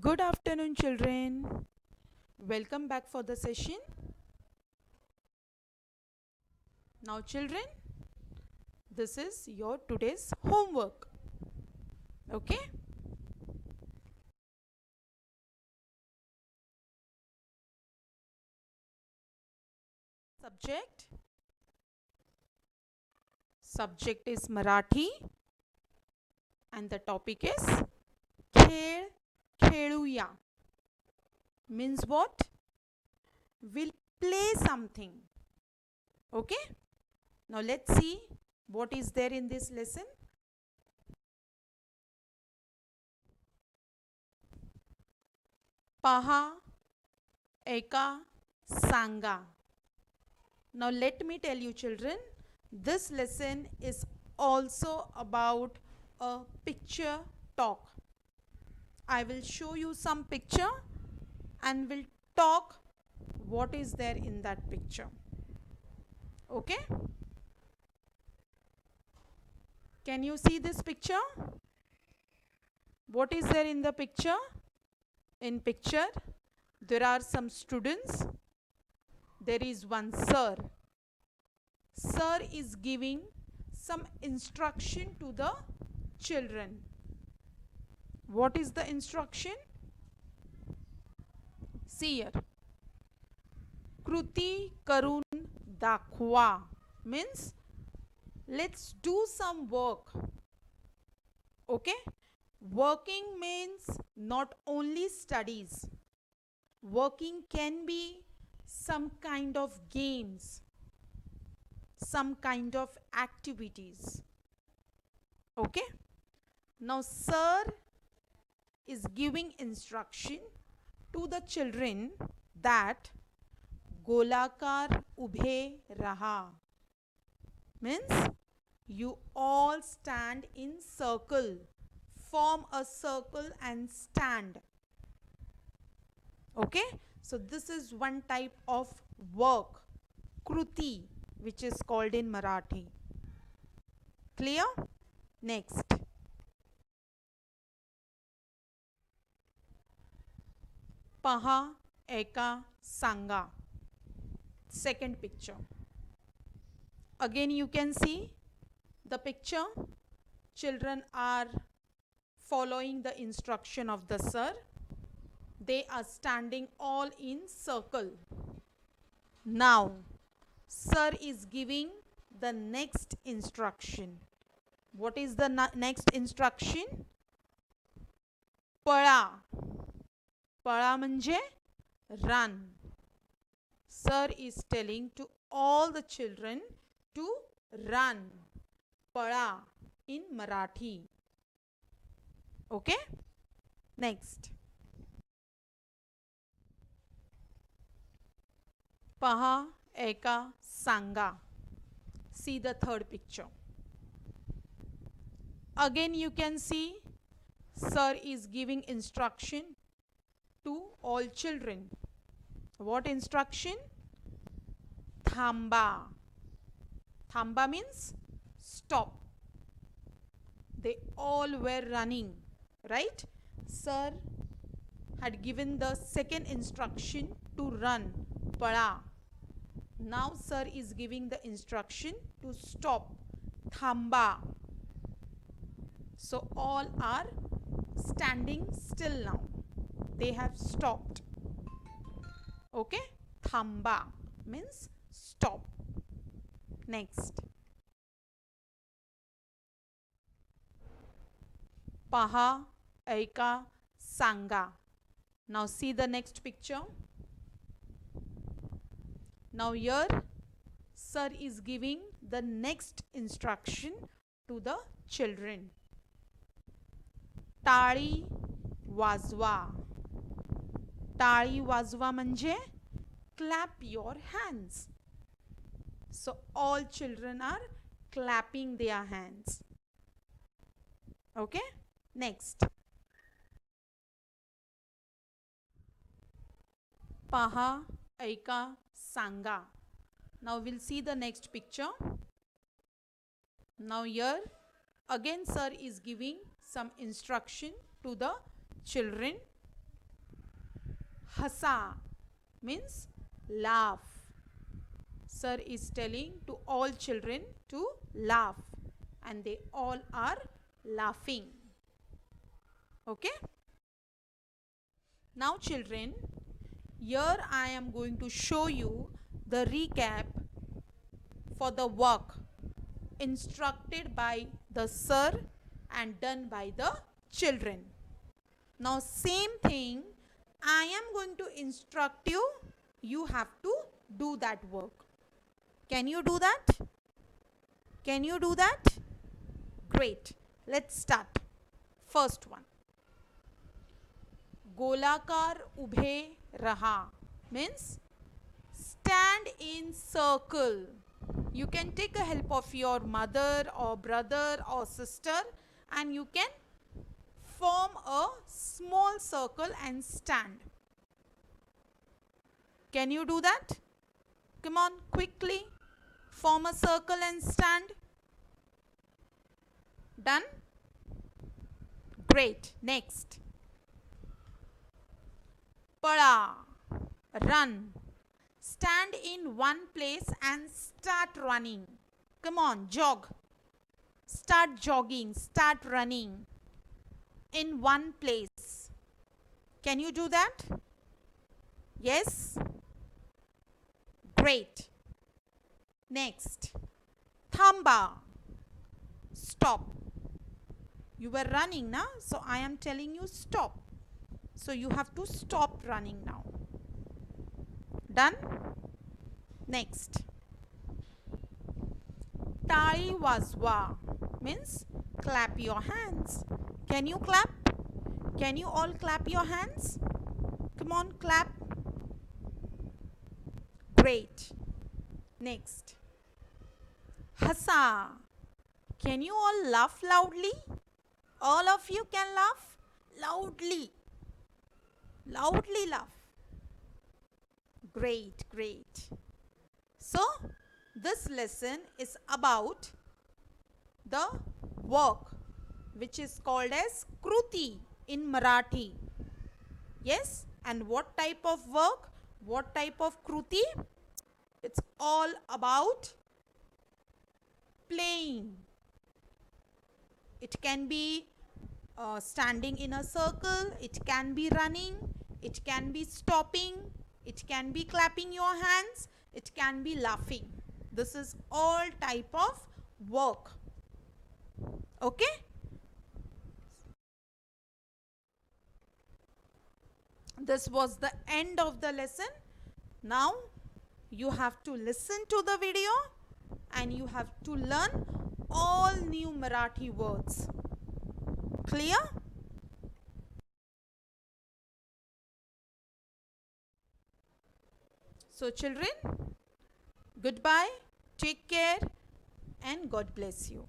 Good afternoon, children. Welcome back for the session. Now, children, this is your today's homework. Okay? Subject is Marathi and the topic is खेळ खेळूया. Means what? We'll play something. Okay? Now let's see what is there in this lesson. पहा, ऐका, सांगा. Now let me tell you, children, this lesson is also about a picture talk. I will show you some picture and will talk what is there in that picture. Okay? Can you see this picture? What is there in the picture? In picture, there are some students. There is one sir. Sir is giving some instruction to the children. What is the instruction? See here. कृती करून दाखवा means let's do some work. Okay? Working means not only studies. Working can be some kind of games, some kind of activities. Okay? Now, sir is giving instruction to the children that गोलाकार उभे रहा means you all stand in circle, form a circle and stand. Okay, so this is one type of work, kruti, which is called in Marathi. Clear? Next. पहा, ऐका, सांगा. Second picture. Again you can see the picture. Children are following the instruction of the sir. They are standing all in circle. Now, sir is giving the next instruction. What is the next instruction? पळा. पळा म्हणजे run. Sir is telling to all the children to run. Pala in Marathi. Okay? Next. Paha, ऐका, सांगा. See the third picture. Again you can see sir is giving instruction to all children. What instruction? Thamba. Thamba means stop. They all were running, right? Sir had given the second instruction to run, pala. Now sir is giving the instruction to stop, thamba. So all are standing still now. They have stopped. Okay? Thamba means stop. Next. Paha, ऐका, सांगा. Now see the next picture. Now here sir is giving the next instruction to the children. टाळी वाजवा. टाळी वाजवा म्हणजे clap your hands. So all children are clapping their hands. Okay? Next. पहा, ऐका, सांगा. Now we'll see the next picture. Now here again sir is giving some instruction to the children Hasa means laugh. Sir is telling to all children to laugh, and they all are laughing. Okay? Now children, here I am going to show you the recap for the work instructed by the sir and done by the children. Now same thing I am going to instruct you. You have to do that work. Can you do that? Can you do that? Great. Let's start. First one. गोलाकार उभे रहा means stand in circle. You can take a help of your mother or brother or sister, and you can form a small circle and stand. Can you do that? Come on, quickly. Form a circle and stand. Done? Great. Next. Pada. Run. Stand in one place and start running. Come on, jog. Start jogging. Start running in one place. Can you do that? Yes? Great. Next. Thamba. Stop. You were running now, so I am telling you stop. So you have to stop running now. Done? Next. Tali wazwa means clap your hands. Can you clap? Can you all clap your hands? Come on, clap. Great. Next. Hasa. Can you all laugh loudly? All of you can laugh loudly. Loudly laugh. Great, great. So, this lesson is about the work which is called as Kruti in Marathi. Yes? And what type of work? What type of Kruti? It's all about playing. It can be standing in a circle, it can be running, it can be stopping, it can be clapping your hands, it can be laughing. This is all type of work. Okay? This was the end of the lesson. Now you have to listen to the video and you have to learn all new Marathi words. Clear? So children, goodbye, take care, and God bless you.